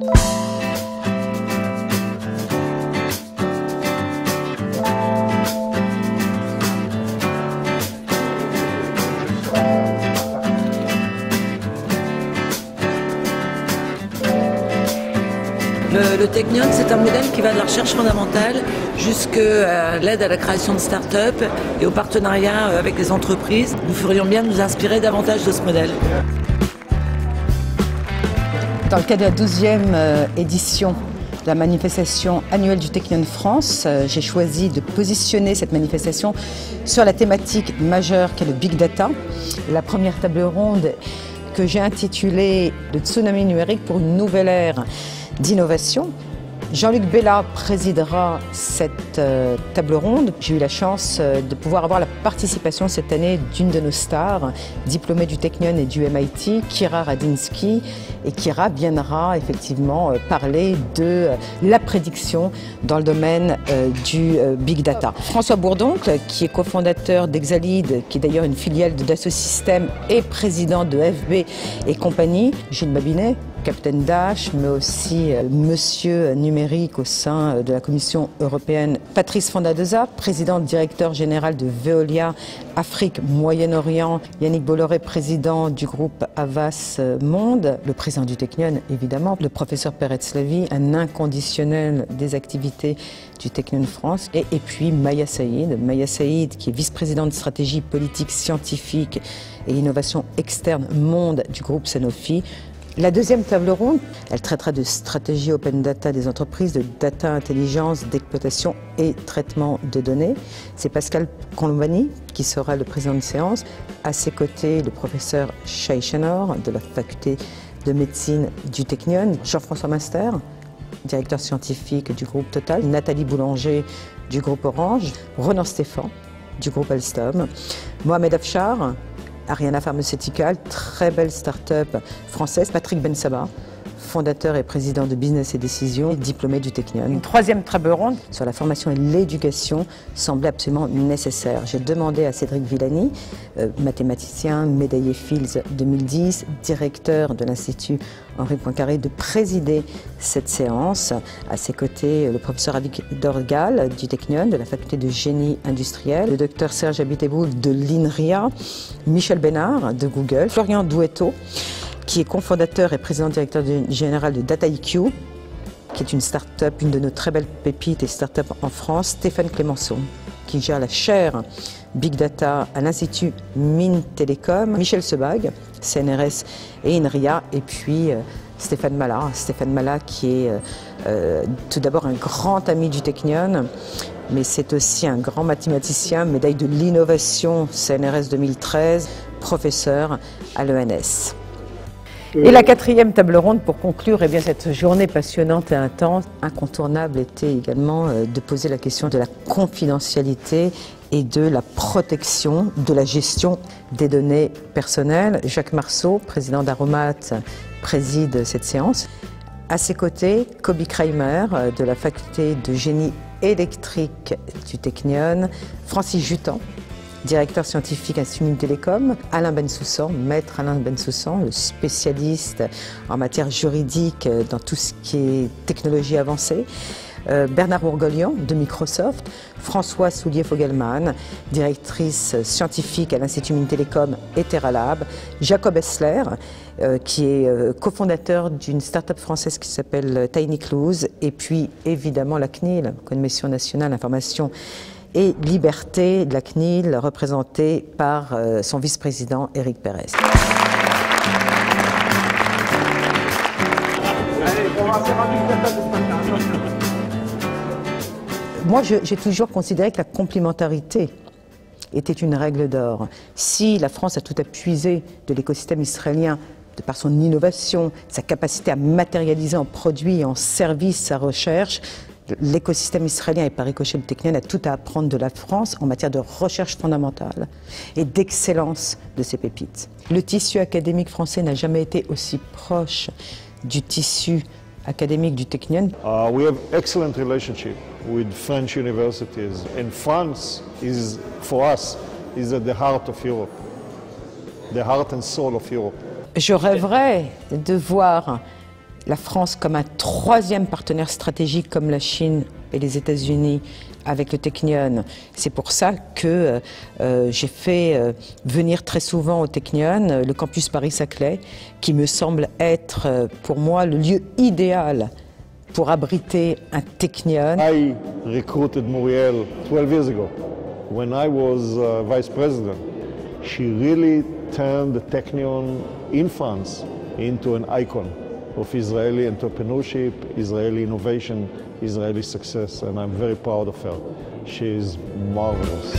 Le Technion, c'est un modèle qui va de la recherche fondamentale jusqu'à l'aide à la création de start-up et au partenariat avec les entreprises. Nous ferions bien de nous inspirer davantage de ce modèle. Dans le cadre de la 12e édition de la manifestation annuelle du Technion France, j'ai choisi de positionner cette manifestation sur la thématique majeure qu'est le Big Data. La première table ronde que j'ai intitulée « Le tsunami numérique pour une nouvelle ère d'innovation ». Jean-Luc Bella présidera cette table ronde. J'ai eu la chance de pouvoir avoir la participation cette année d'une de nos stars, diplômée du Technion et du MIT, Kira Radinsky. Et Kira viendra effectivement parler de la prédiction dans le domaine du Big Data. François Bourdoncle, qui est cofondateur d'Exalid, qui est d'ailleurs une filiale de Dassault Systèmes et président de FB et compagnie. Gilles Babinet, Captain Dash, mais aussi Monsieur Numérique au sein de la Commission européenne. Patrice Fondadeza, président directeur général de Veolia Afrique, Moyen-Orient. Yannick Bolloré, président du groupe Havas Monde. Le président du Technion, évidemment. Le professeur Peretz-Levy, un inconditionnel des activités du Technion France. Et puis Maya Saïd. Maya Saïd, qui est vice-présidente de stratégie politique, scientifique et innovation externe monde du groupe Sanofi. La deuxième table ronde, elle traitera de stratégie open data des entreprises, de data intelligence, d'exploitation et traitement de données. C'est Pascal Colombani qui sera le président de séance. À ses côtés, le professeur Shai Chenor de la faculté de médecine du Technion, Jean-François Master, directeur scientifique du groupe Total, Nathalie Boulanger du groupe Orange, Ronan Stéphan du groupe Alstom, Mohamed Afshar, Ariana Pharmaceutical, très belle start-up française, Patrick Bensaba, fondateur et président de Business et Décisions, diplômé du Technion. Une troisième table ronde sur la formation et l'éducation semblait absolument nécessaire. J'ai demandé à Cédric Villani, mathématicien, médaillé Fields 2010, directeur de l'Institut Henri Poincaré, de présider cette séance. À ses côtés, le professeur Avigdor Gall du Technion, de la faculté de génie industriel, le docteur Serge Abiteboul de l'INRIA, Michel Bénard de Google, Florian Douetto, qui est cofondateur et président directeur général de DataIQ, qui est une start-up, une de nos très belles pépites et start-up en France, Stéphane Clémenceau, qui gère la chaire Big Data à l'Institut Mines Télécom, Michel Sebag, CNRS et INRIA, et puis Stéphane Mala qui est tout d'abord un grand ami du Technion, mais c'est aussi un grand mathématicien, médaille de l'innovation CNRS 2013, professeur à l'ENS. Et la quatrième table ronde pour conclure, eh bien, cette journée passionnante et intense, incontournable était également de poser la question de la confidentialité et de la protection, de la gestion des données personnelles. Jacques Marceau, président d'Aromat, préside cette séance. À ses côtés, Kobi Kramer de la faculté de génie électrique du Technion, Francis Jutan, directeur scientifique à Institut Mines Télécom, Alain Bensoussan, maître Alain Bensoussan, le spécialiste en matière juridique dans tout ce qui est technologie avancée, Bernard Bourgolian de Microsoft, François Soulier-Fogelman, directrice scientifique à l'Institut Mines Télécom et Terralab, Jacob Essler, qui est cofondateur d'une start-up française qui s'appelle Tiny Clues, et puis évidemment la CNIL, Commission nationale d'information et liberté de la CNIL, représentée par son vice-président Éric Pérez. Moi, j'ai toujours considéré que la complémentarité était une règle d'or. Si la France a tout puisé de l'écosystème israélien, de par son innovation, sa capacité à matérialiser en produits et en services sa recherche, l'écosystème israélien et par ricochet le Technion a tout à apprendre de la France en matière de recherche fondamentale et d'excellence de ses pépites. Le tissu académique français n'a jamais été aussi proche du tissu académique du Technion. We have excellent relationship with French universities, and France is, for us, is at the heart of Europe, the heart and soul of Europe. Je rêverais de voir la France comme un troisième partenaire stratégique comme la Chine et les États-Unis avec le Technion. C'est pour ça que j'ai fait venir très souvent au Technion le campus Paris-Saclay, qui me semble être pour moi le lieu idéal pour abriter un Technion. I recruited Muriel 12 years ago. When I was vice president, she really turned the Technion in France into an icon of Israeli entrepreneurship, Israeli innovation, Israeli success, and I'm very proud of her. She is marvelous.